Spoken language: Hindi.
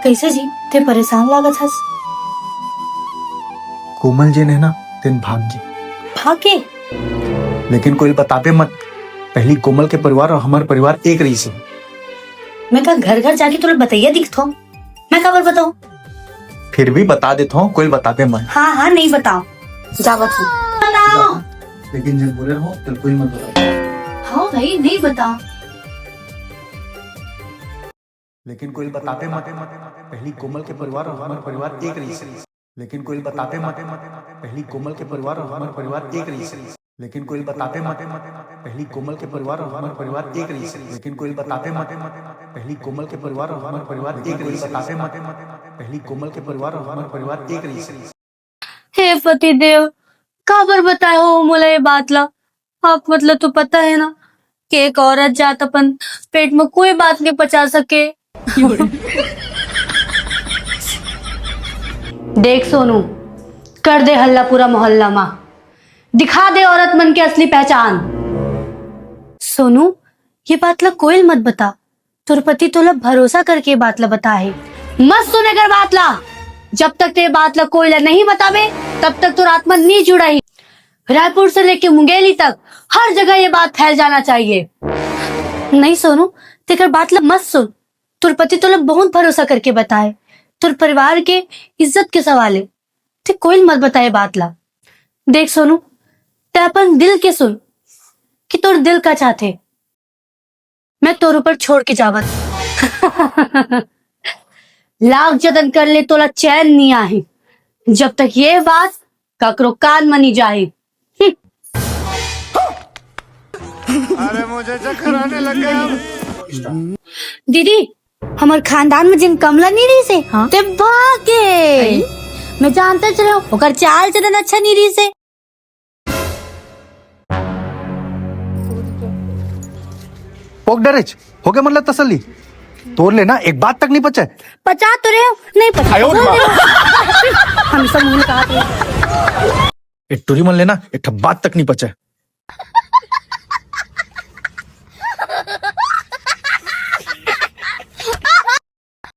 कैसे जी ते परेशान लागत हस? कोमल जी ने ना दिन भाग गई, भागे? लेकिन कोई बताते मत। पहली कोमल के परिवार और हमारे परिवार एक रही से। मैं का घर घर जाके तुला बताइए दिखतो, मैं खबर बताऊं? फिर भी बता देता हूँ, कोई बताते मत। हाँ हाँ नहीं बताओ, जावत हूँ। बताओ। लेकिन जब बोले रहो तो कोई मत बताओ। हाँ भाई नहीं बताओ। लेकिन कोई बताते मत। पहली कोमल के परिवार और हमारे परिवार एक रही से। लेकिन कोई बताते मत। पहली कोमल के परिवार और हमारे परिवार एक रही से। लेकिन कोई बताते मत। पहली कोमल के परिवार और हमारे परिवार एक रही से। लेकिन कोई बताते मत। पहली कोमल के परिवार और हमारे परिवार एक रही से। बताते मत। पहली कोमल के परिवार और हमारे परिवार एक रही से। हे पतिदेव, खबर बताए हो मोला ये बात ला। आप मतलब तो पता है ना कि एक औरत जात अपन पेट में कोई बात नहीं पचा सके। देख सोनू, कर दे हल्ला पूरा मोहल्ला में, दिखा दे औरत मन की असली पहचान। सोनू, ये बात ला कोई मत बता, तुर पति तोला भरोसा करके बात ला बता है। मत सुने कर बात ला, जब तक ते बात ला कोई ला नहीं बतावे तब तक तुर आत्मा नहीं जुड़ा ही। रायपुर से लेके मुंगेली तक हर जगह ये बात फैल जाना चाहिए। नहीं सोनू, तेकर बात ला मत सुन, तुर पति तोला बहुत भरोसा करके बताए, तुर परिवार के इज्जत के सवाल है, ते कोई मत बताए बात ला। देख सोनू, ते अपन दिल के सुन कि तोर दिल का चाहते, मैं तोर ऊपर छोड़ के जावत। लाख जतन कर ले तोला चैन नहीं आही, जब तक ये बात ककरो कान मनी जाए। अरे मुझे चक्कर आने लग गया। दीदी, हमारे खानदान में जिन कमला नहीं रही से, हाँ? ते भागे। मैं जानते चलो ओकर चाल चलन अच्छा नहीं रही से। पोक डरेच हो गया, मतलब तसल्ली तोड़ लेना, एक बात तक नहीं पचा। पचा तो रहे हो, नहीं पचा। हम सब मुंह कहा एक टूरी मन लेना, एक बात तक नहीं पचा।